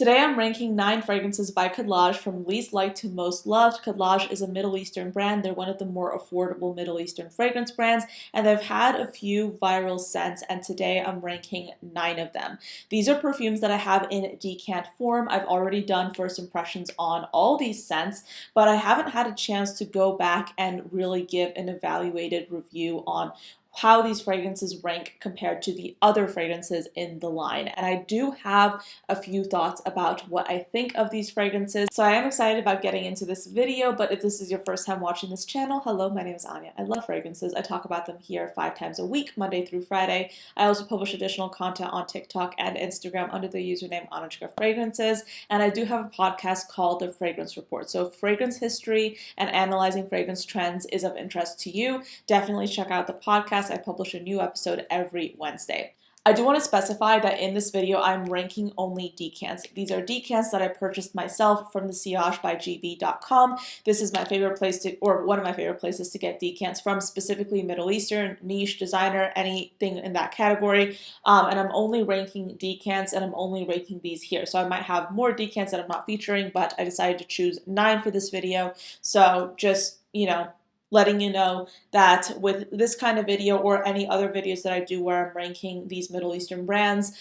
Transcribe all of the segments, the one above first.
Today I'm ranking 9 fragrances by Khadlaj from least liked to most loved. Khadlaj is a Middle Eastern brand. They're one of the more affordable Middle Eastern fragrance brands, and they've had a few viral scents, and today I'm ranking 9 of them. These are perfumes that I have in decant form. I've already done first impressions on all these scents, but I haven't had a chance to go back and really give an evaluated review on how these fragrances rank compared to the other fragrances in the line. And I do have a few thoughts about what I think of these fragrances. So I am excited about getting into this video, but if this is your first time watching this channel, hello, my name is Anya. I love fragrances. I talk about them here 5 times a week, Monday through Friday. I also publish additional content on TikTok and Instagram under the username ANECHKAFRAGRANCES, and I do have a podcast called The Fragrance Report. So if fragrance history and analyzing fragrance trends is of interest to you, definitely check out the podcast. I publish a new episode every Wednesday. I do want to specify that in this video, I'm ranking only decants. These are decants that I purchased myself from the Viage by GB.com. This is my favorite place to, or one of my favorite places to get decants from, specifically Middle Eastern, niche, designer, anything in that category. And I'm only ranking decants, and I'm only ranking these here. So I might have more decants that I'm not featuring, but I decided to choose 9 for this video. So just, letting you know that with this kind of video or any other videos that I do where I'm ranking these Middle Eastern brands,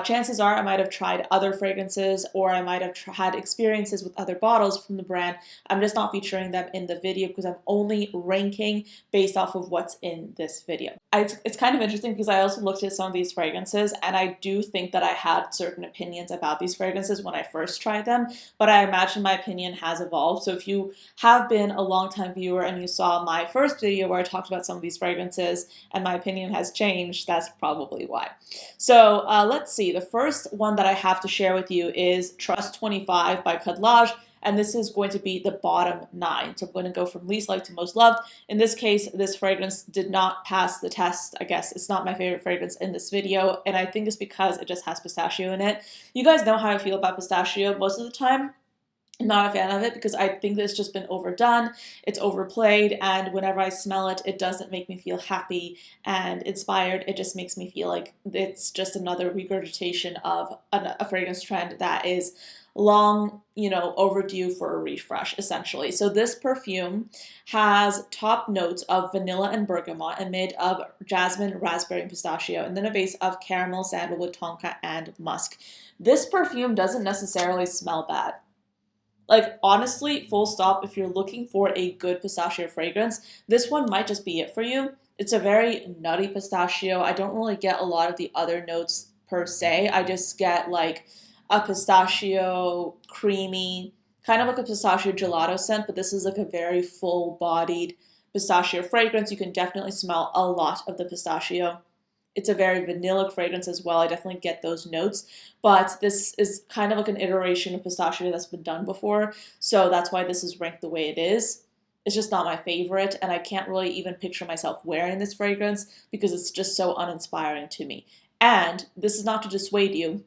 chances are I might have tried other fragrances or I might have had experiences with other bottles from the brand. I'm just not featuring them in the video because I'm only ranking based off of what's in this video. It's kind of interesting because I also looked at some of these fragrances and I do think that I had certain opinions about these fragrances when I first tried them, but I imagine my opinion has evolved. So if you have been a longtime viewer and you saw my first video where I talked about some of these fragrances and my opinion has changed, that's probably why. So let's see. The first one that I have to share with you is Trust 25 by Khadlaj, and this is going to be the bottom 9. So I'm going to go from least liked to most loved. In this case, this fragrance did not pass the test. I guess it's not my favorite fragrance in this video, and I think it's because it just has pistachio in it. You guys know how I feel about pistachio most of the time. I'm not a fan of it because I think that it's just been overdone, it's overplayed, and whenever I smell it, it doesn't make me feel happy and inspired. It just makes me feel like it's just another regurgitation of a fragrance trend that is long, overdue for a refresh, essentially. So this perfume has top notes of vanilla and bergamot, a mid of jasmine, raspberry, and pistachio, and then a base of caramel, sandalwood, tonka, and musk. This perfume doesn't necessarily smell bad. Like, honestly, full stop, if you're looking for a good pistachio fragrance, this one might just be it for you. It's a very nutty pistachio. I don't really get a lot of the other notes per se. I just get like a pistachio creamy, kind of like a pistachio gelato scent, but this is like a very full-bodied pistachio fragrance. You can definitely smell a lot of the pistachio. It's a very vanilla fragrance as well. I definitely get those notes, but this is kind of like an iteration of pistachio that's been done before, so that's why this is ranked the way it is. It's just not my favorite, and I can't really even picture myself wearing this fragrance because it's just so uninspiring to me. And this is not to dissuade you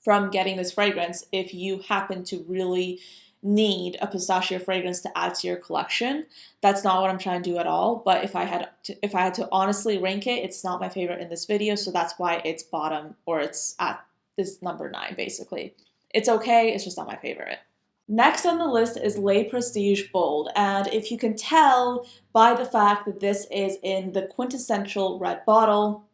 from getting this fragrance if you happen to really need a pistachio fragrance to add to your collection. That's not what I'm trying to do at all, but if I had to honestly rank it, it's not my favorite in this video, so that's why it's bottom, or it's at this number 9 basically. It's okay, it's just not my favorite. Next on the list is Le Prestige Bold, and if you can tell by the fact that this is in the quintessential red bottle,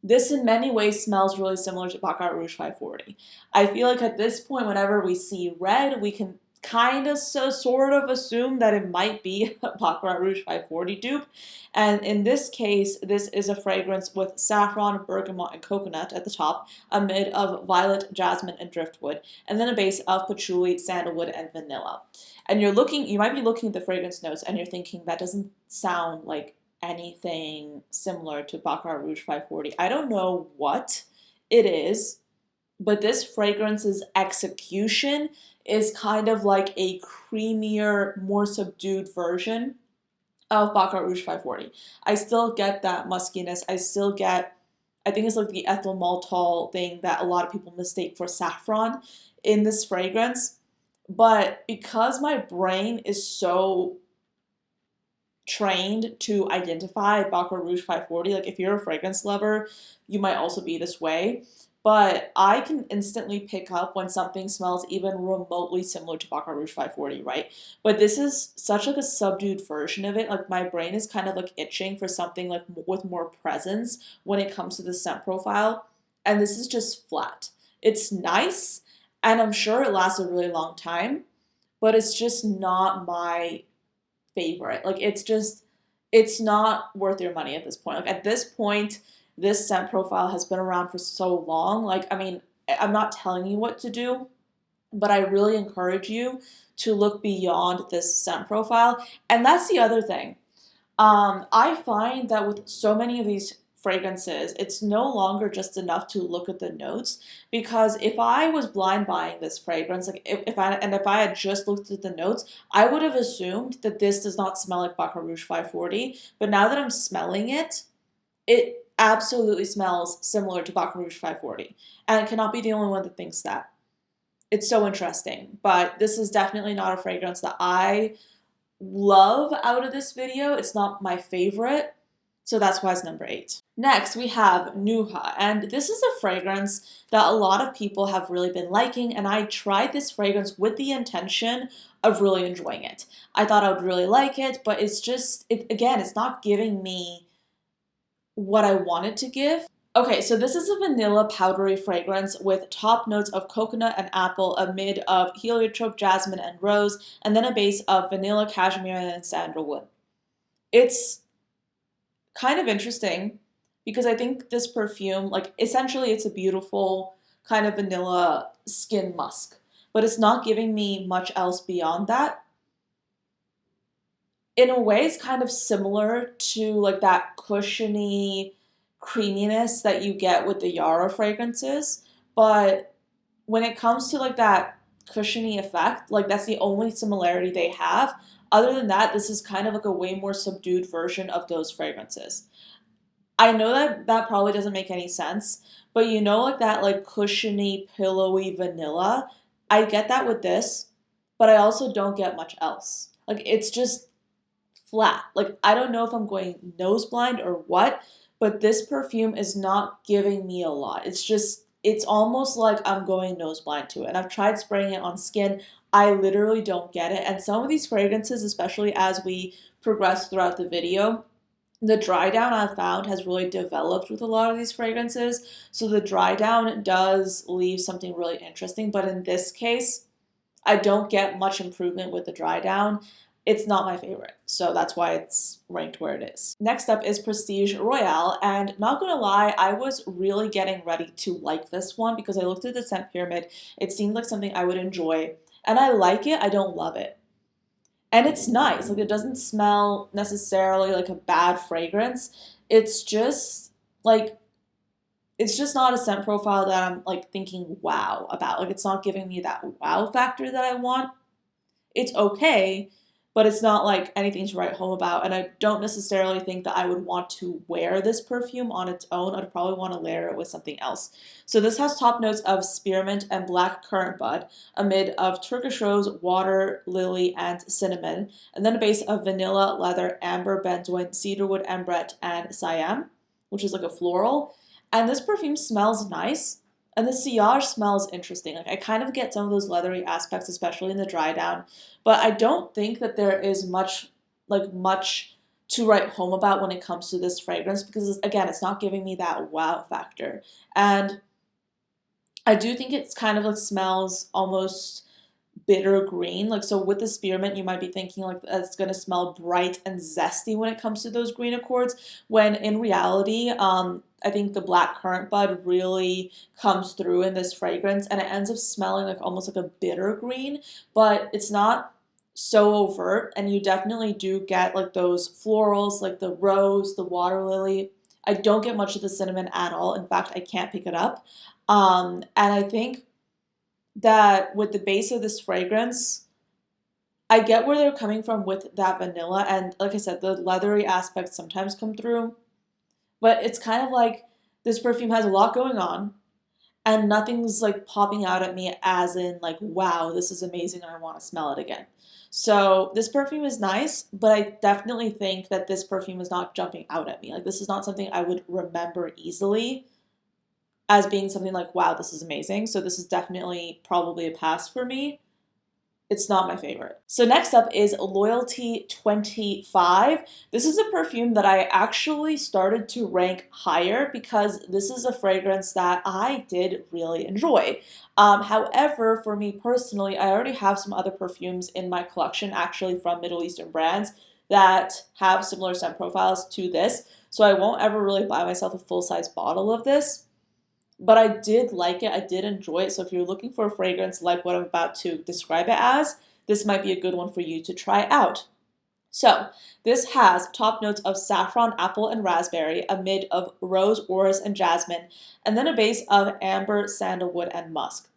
this in many ways smells really similar to Baccarat Rouge 540. I feel like at this point, whenever we see red, we can kind of sort of assume that it might be a Baccarat Rouge 540 dupe. And in this case, this is a fragrance with saffron, bergamot, and coconut at the top, a mid of violet, jasmine, and driftwood, and then a base of patchouli, sandalwood, and vanilla. And you might be looking at the fragrance notes and you're thinking that doesn't sound like anything similar to Baccarat Rouge 540. I don't know what it is, but this fragrance's execution is kind of like a creamier, more subdued version of Baccarat Rouge 540. I still get that muskiness. I think it's like the ethyl maltol thing that a lot of people mistake for saffron in this fragrance. But because my brain is so trained to identify Baccarat Rouge 540, like if you're a fragrance lover, you might also be this way. but I can instantly pick up when something smells even remotely similar to Baccarat Rouge 540, right? But this is such like a subdued version of it. Like my brain is kind of like itching for something like with more presence when it comes to the scent profile, and this is just flat. It's nice, and I'm sure it lasts a really long time, but it's just not my favorite. Like it's not worth your money at this point. Like at this point, this scent profile has been around for so long. Like I mean, I'm not telling you what to do, but I really encourage you to look beyond this scent profile. And that's the other thing. I find that with so many of these fragrances, it's no longer just enough to look at the notes, because if I was blind buying this fragrance, like if I had just looked at the notes, I would have assumed that this does not smell like Baccarat Rouge 540. But now that I'm smelling it, it absolutely smells similar to Baccarat Rouge 540, and I cannot be the only one that thinks that. It's so interesting, but this is definitely not a fragrance that I love out of this video. It's not my favorite, so that's why it's number 8. Next, we have Nuha, and this is a fragrance that a lot of people have really been liking, and I tried this fragrance with the intention of really enjoying it. I thought I would really like it, but it's just, again, it's not giving me what I wanted to give. Okay, so this is a vanilla powdery fragrance with top notes of coconut and apple, a mid of heliotrope, jasmine, and rose, and then a base of vanilla, cashmere, and sandalwood. It's kind of interesting because I think this perfume, like essentially it's a beautiful kind of vanilla skin musk, but it's not giving me much else beyond that. In a way, it's kind of similar to like that cushiony creaminess that you get with the Yara fragrances, but when it comes to like that cushiony effect, like that's the only similarity they have. Other than that, this is kind of like a way more subdued version of those fragrances. I know that that probably doesn't make any sense, but you know, like that like cushiony, pillowy vanilla, I get that with this, but I also don't get much else. Like it's just flat. Like I don't know if I'm going nose blind or what, but this perfume is not giving me a lot. It's almost like I'm going nose blind to it. And I've tried spraying it on skin. I literally don't get it. And some of these fragrances, especially as we progress throughout the video, the dry down I've found has really developed with a lot of these fragrances. So the dry down does leave something really interesting. But in this case, I don't get much improvement with the dry down. It's not my favorite, so that's why it's ranked where it is. Next up is Prestige Royale, and not gonna lie, I was really getting ready to like this one because I looked at the scent pyramid. It seemed like something I would enjoy, and I like it, I don't love it. And it's nice, like it doesn't smell necessarily like a bad fragrance. It's just like it's just not a scent profile that I'm like thinking wow about. Like it's not giving me that wow factor that I want. It's okay, but it's not like anything to write home about. And I don't necessarily think that I would want to wear this perfume on its own. I'd probably want to layer it with something else. So this has top notes of spearmint and black currant bud, a mid of Turkish rose, water, lily, and cinnamon, and then a base of vanilla, leather, amber, benzoin, cedarwood, ambrette, and siam, which is like a floral. And this perfume smells nice. And the sillage smells interesting. Like I kind of get some of those leathery aspects, especially in the dry down. But I don't think that there is much to write home about when it comes to this fragrance because again, it's not giving me that wow factor. And I do think it's kind of like smells almost bitter green. Like so with the spearmint, you might be thinking like it's gonna smell bright and zesty when it comes to those green accords, when in reality, I think the black currant bud really comes through in this fragrance and it ends up smelling like almost like a bitter green, but it's not so overt and you definitely do get like those florals like the rose, the water lily. I don't get much of the cinnamon at all. In fact, I can't pick it up. And I think that with the base of this fragrance, I get where they're coming from with that vanilla. And like I said, the leathery aspects sometimes come through. But it's kind of like this perfume has a lot going on and nothing's like popping out at me as in like, wow, this is amazing. I want to smell it again. So this perfume is nice, but I definitely think that this perfume is not jumping out at me. Like this is not something I would remember easily. as being something like, wow, this is amazing. So this is definitely probably a pass for me. It's not my favorite. So next up is Loyalty 25. This is a perfume that I actually started to rank higher because this is a fragrance that I did really enjoy. However, for me personally, I already have some other perfumes in my collection, actually from Middle Eastern brands, that have similar scent profiles to this. So I won't ever really buy myself a full-size bottle of this. But I did like it. I did enjoy it. So if you're looking for a fragrance like what I'm about to describe it as, this might be a good one for you to try out. So this has top notes of saffron, apple, and raspberry, a mid of rose, orris, and jasmine, and then a base of amber, sandalwood, and musk.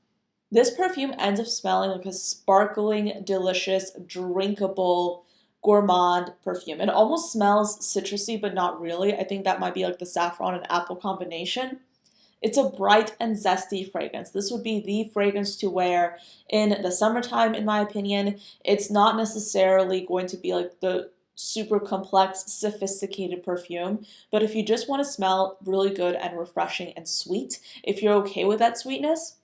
This perfume ends up smelling like a sparkling, delicious, drinkable, gourmand perfume. It almost smells citrusy, but not really. I think that might be like the saffron and apple combination. It's a bright and zesty fragrance. This would be the fragrance to wear in the summertime, in my opinion. It's not necessarily going to be like the super complex, sophisticated perfume, but if you just want to smell really good and refreshing and sweet, if you're okay with that sweetness,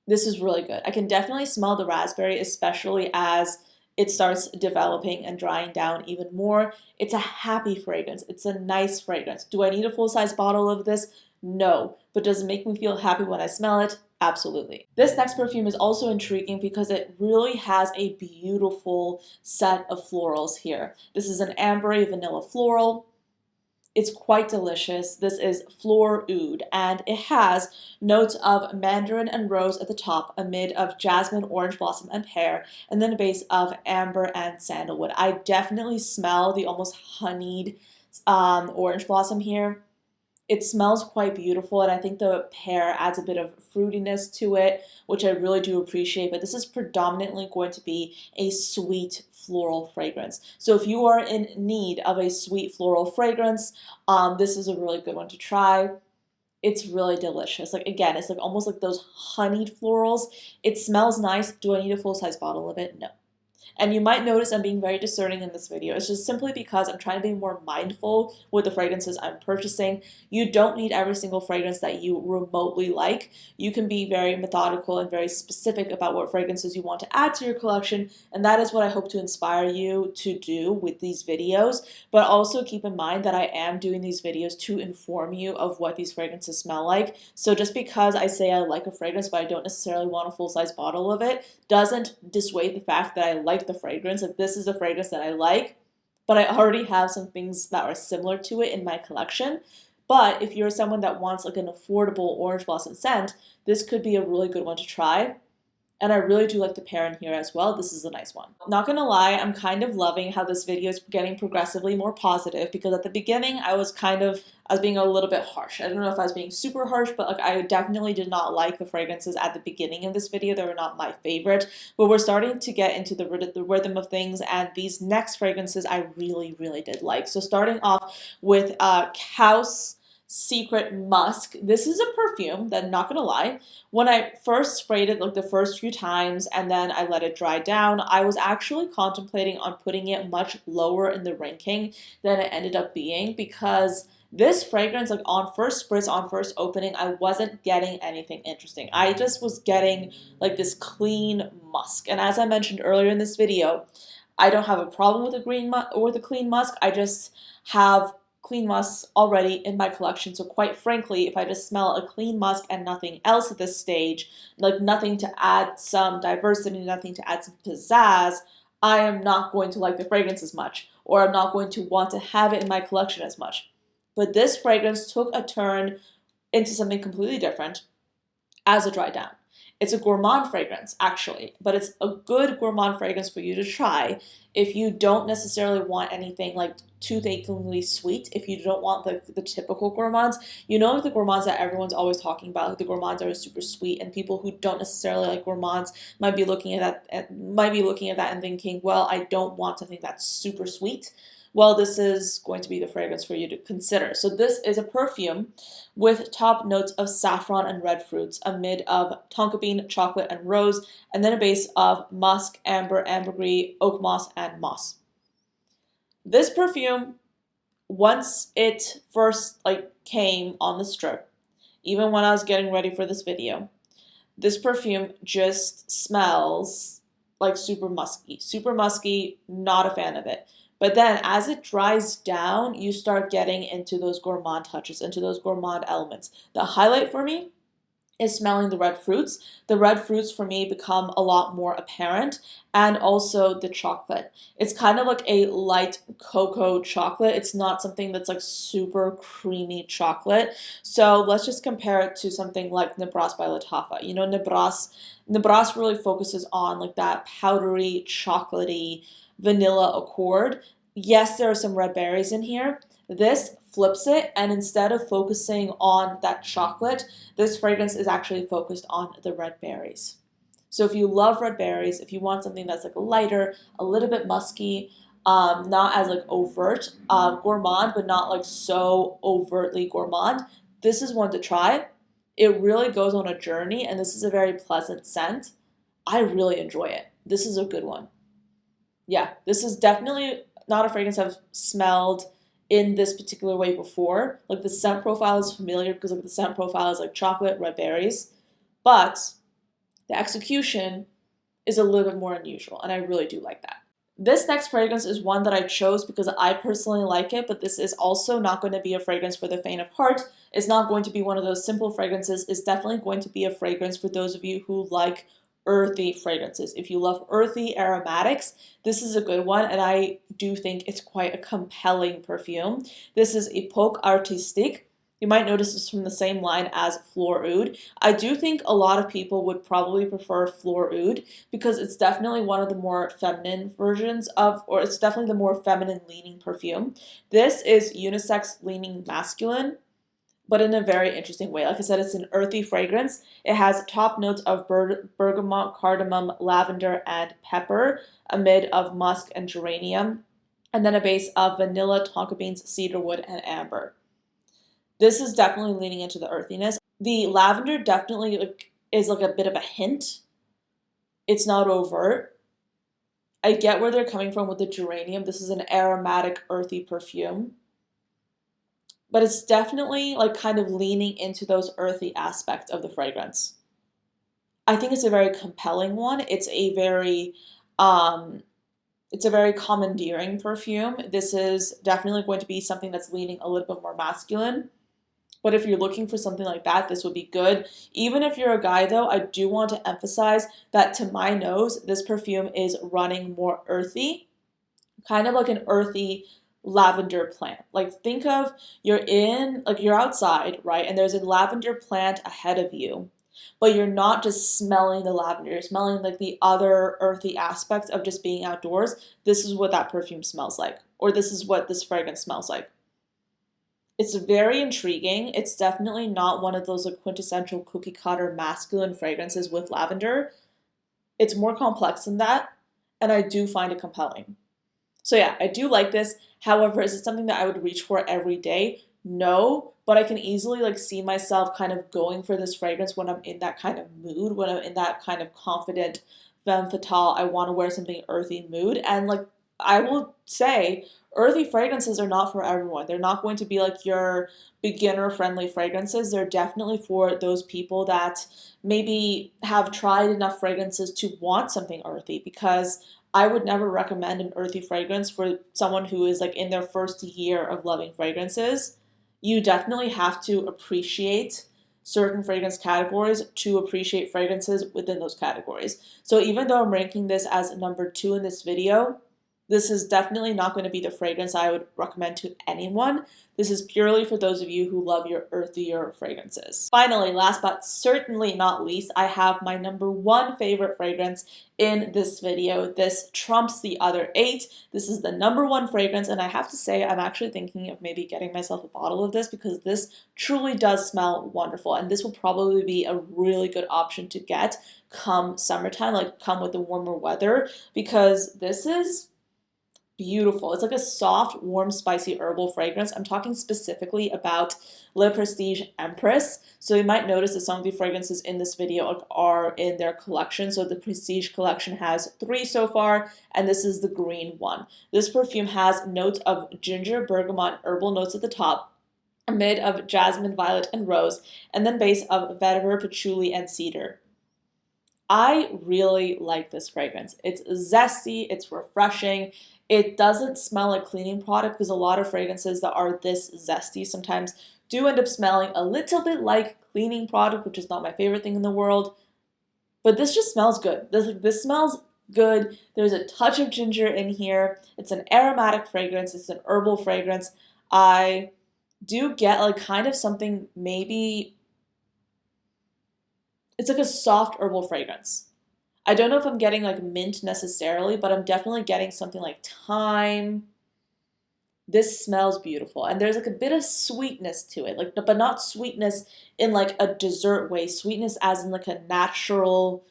this is really good. I can definitely smell the raspberry, especially as it starts developing and drying down even more. It's a happy fragrance. It's a nice fragrance. Do I need a full-size bottle of this? No. But does it make me feel happy when I smell it? Absolutely. This next perfume is also intriguing because it really has a beautiful set of florals here. This is an ambery vanilla floral. It's quite delicious. This is Flor Oud, and it has notes of mandarin and rose at the top, a mid of jasmine, orange blossom, and pear, and then a base of amber and sandalwood. I definitely smell the almost honeyed orange blossom here. It smells quite beautiful, and I think the pear adds a bit of fruitiness to it, which I really do appreciate, but this is predominantly going to be a sweet floral fragrance. So if you are in need of a sweet floral fragrance, this is a really good one to try. It's really delicious. Like, again, it's like almost like those honeyed florals. It smells nice. Do I need a full-size bottle of it? No. And you might notice I'm being very discerning in this video. It's just simply because I'm trying to be more mindful with the fragrances I'm purchasing. You don't need every single fragrance that you remotely like. You can be very methodical and very specific about what fragrances you want to add to your collection, and that is what I hope to inspire you to do with these videos. But also keep in mind that I am doing these videos to inform you of what these fragrances smell like. So just because I say I like a fragrance but I don't necessarily want a full-size bottle of it doesn't dissuade the fact that I like the fragrance. If this is a fragrance that I like, but I already have some things that are similar to it in my collection. But if you're someone that wants like an affordable orange blossom scent, this could be a really good one to try. And I really do like the pear in here as well. This is a nice one. Not gonna lie, I'm kind of loving how this video is getting progressively more positive, because at the beginning I was being a little bit harsh. I don't know if I was being super harsh, but like I definitely did not like the fragrances at the beginning of this video. They were not my favorite, but we're starting to get into the rhythm of things, and these next fragrances I really, really did like. So starting off with Karus Secret Musk. This is a perfume that, not gonna lie, when I first sprayed it like the first few times and then I let it dry down, I was actually contemplating on putting it much lower in the ranking than it ended up being, because this fragrance, like on first spritz, on first opening, I wasn't getting anything interesting. I just was getting like this clean musk. And as I mentioned earlier in this video, I don't have a problem with a clean musk. I just have clean musks already in my collection. So quite frankly, if I just smell a clean musk and nothing else at this stage, like nothing to add some diversity, nothing to add some pizzazz, I am not going to like the fragrance as much, or I'm not going to want to have it in my collection as much. But this fragrance took a turn into something completely different as it dried down. It's a gourmand fragrance, actually, but it's a good gourmand fragrance for you to try if you don't necessarily want anything like tooth-achingly sweet. If you don't want the typical gourmands, you know, like the gourmands that everyone's always talking about, like the gourmands that are super sweet, and people who don't necessarily like gourmands might be looking at that and thinking, well, I don't want something that's super sweet. Well, this is going to be the fragrance for you to consider. So this is a perfume with top notes of saffron and red fruits, a mid of tonka bean, chocolate, and rose, and then a base of musk, amber, ambergris, oak moss, and moss. This perfume, once it first came on the strip, even when I was getting ready for this video. This perfume just smells like super musky. Super musky, not a fan of it. But then as it dries down, you start getting into those gourmand touches, into those gourmand elements. The highlight for me is smelling the red fruits. The red fruits for me become a lot more apparent, and also the chocolate. It's kind of like a light cocoa chocolate. It's not something that's like super creamy chocolate. So let's just compare it to something like Nebras by Latafa. You know, Nebras really focuses on like that powdery, chocolatey, vanilla accord. Yes, there are some red berries in here. This flips it, and instead of focusing on that chocolate, this fragrance is actually focused on the red berries. So if you love red berries, if you want something that's like lighter, a little bit musky, not as like overt, gourmand, but not like so overtly gourmand, this is one to try. It really goes on a journey, and this is a very pleasant scent. I really enjoy it. This is a good one. Yeah, this is definitely not a fragrance I've smelled in this particular way before. Like the scent profile is familiar because like the scent profile is like chocolate, red berries, but the execution is a little bit more unusual, and I really do like that. This next fragrance is one that I chose because I personally like it, but this is also not going to be a fragrance for the faint of heart. It's not going to be one of those simple fragrances. It's definitely going to be a fragrance for those of you who like earthy fragrances. If you love earthy aromatics, this is a good one, and I do think it's quite a compelling perfume. This is Epoque Artistique. You might notice this from the same line as Flor Oud. I do think a lot of people would probably prefer Flor Oud because it's definitely one of the more feminine versions of, or it's definitely the more feminine leaning perfume. This is unisex leaning masculine, but in a very interesting way. Like I said, it's an earthy fragrance. It has top notes of bergamot, cardamom, lavender, and pepper, a mid of musk and geranium, and then a base of vanilla, tonka beans, cedarwood, and amber. This is definitely leaning into the earthiness. The lavender definitely is like a bit of a hint. It's not overt. I get where they're coming from with the geranium. This is an aromatic, earthy perfume. But it's definitely like kind of leaning into those earthy aspects of the fragrance. I think it's a very compelling one. It's a very commandeering perfume. This is definitely going to be something that's leaning a little bit more masculine. But if you're looking for something like that, this would be good. Even if you're a guy, though, I do want to emphasize that to my nose, this perfume is running more earthy, kind of like an earthy lavender plant. Like think of you're outside, right? And there's a lavender plant ahead of you, but you're not just smelling the lavender. You're smelling like the other earthy aspects of just being outdoors. This is what that perfume smells like, or this is what this fragrance smells like. It's very intriguing. It's definitely not one of those like quintessential cookie cutter masculine fragrances with lavender. It's more complex than that, and I do find it compelling. So yeah, I do like this. However, is it something that I would reach for every day? No, but I can easily like see myself kind of going for this fragrance when I'm in that kind of mood, when I'm in that kind of confident femme fatale, I want to wear something earthy mood. And like I will say, earthy fragrances are not for everyone. They're not going to be like your beginner friendly fragrances. They're definitely for those people that maybe have tried enough fragrances to want something earthy, because I would never recommend an earthy fragrance for someone who is like in their first year of loving fragrances. You definitely have to appreciate certain fragrance categories to appreciate fragrances within those categories. So even though I'm ranking this as number 2 in this video, this is definitely not going to be the fragrance I would recommend to anyone. This is purely for those of you who love your earthier fragrances. Finally, last but certainly not least, I have my number 1 favorite fragrance in this video. This trumps the other 8. This is the number 1 fragrance, and I have to say I'm actually thinking of maybe getting myself a bottle of this because this truly does smell wonderful, and this will probably be a really good option to get come summertime, like come with the warmer weather, because this is beautiful. It's like a soft, warm, spicy herbal fragrance. I'm talking specifically about Le Prestige Empress. So you might notice that some of the fragrances in this video are in their collection. So the Prestige collection has 3 so far, and this is the green one. This perfume has notes of ginger, bergamot, and herbal notes at the top. a mid of jasmine, violet, and rose, and then base of vetiver, patchouli, and cedar. I really like this fragrance. It's zesty, it's refreshing. It doesn't smell like cleaning product because a lot of fragrances that are this zesty sometimes do end up smelling a little bit like cleaning product, which is not my favorite thing in the world. But this just smells good. This smells good. There's a touch of ginger in here. It's an aromatic fragrance. It's an herbal fragrance. I do get like kind of something, maybe it's like a soft herbal fragrance. I don't know if I'm getting like mint necessarily, but I'm definitely getting something like thyme. This smells beautiful. And there's like a bit of sweetness to it, like, but not sweetness in like a dessert way, sweetness as in like a natural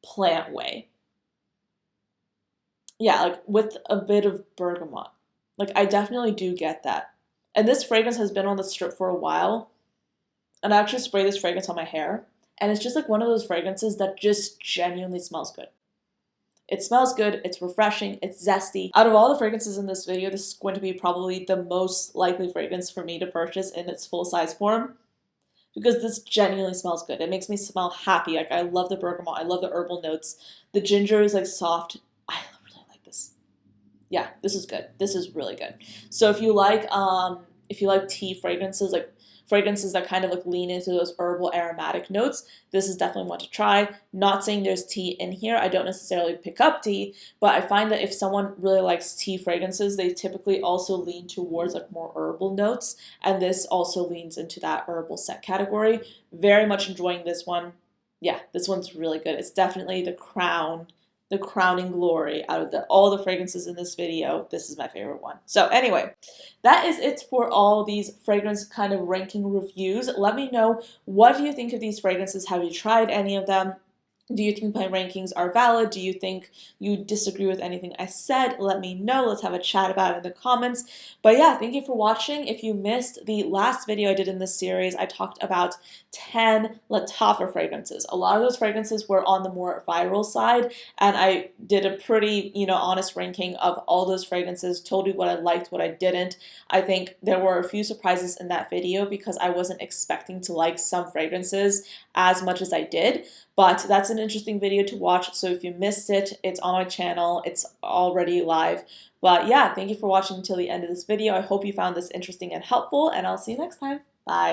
plant way. Yeah, like with a bit of bergamot. Like I definitely do get that. And this fragrance has been on the strip for a while. And I actually spray this fragrance on my hair. And it's just like one of those fragrances that just genuinely smells good. It smells good, it's refreshing, it's zesty. Out of all the fragrances in this video, this is going to be probably the most likely fragrance for me to purchase in its full size form because this genuinely smells good. It makes me smell happy. Like I love the bergamot, I love the herbal notes. The ginger is like soft. I really like this. Yeah, this is good. This is really good. So if you like tea fragrances, like fragrances that kind of like lean into those herbal aromatic notes, this is definitely one to try. Not saying there's tea in here. I don't necessarily pick up tea, but I find that if someone really likes tea fragrances, they typically also lean towards like more herbal notes, and this also leans into that herbal scent category. Very much enjoying this one. Yeah, this one's really good. It's definitely the crowning glory out of all the fragrances in this video. This is my favorite one. So anyway, that is it for all these fragrance kind of ranking reviews. Let me know, what do you think of these fragrances? Have you tried any of them? Do you think my rankings are valid? Do you think you disagree with anything I said? Let me know. Let's have a chat about it in the comments. But yeah, thank you for watching. If you missed the last video I did in this series, I talked about 10 Lattafa fragrances. A lot of those fragrances were on the more viral side, and I did a pretty, honest ranking of all those fragrances, told you what I liked, what I didn't. I think there were a few surprises in that video because I wasn't expecting to like some fragrances as much as I did. But that's an interesting video to watch, so if you missed it, it's on my channel. It's already live. But yeah, thank you for watching until the end of this video. I hope you found this interesting and helpful, and I'll see you next time. Bye.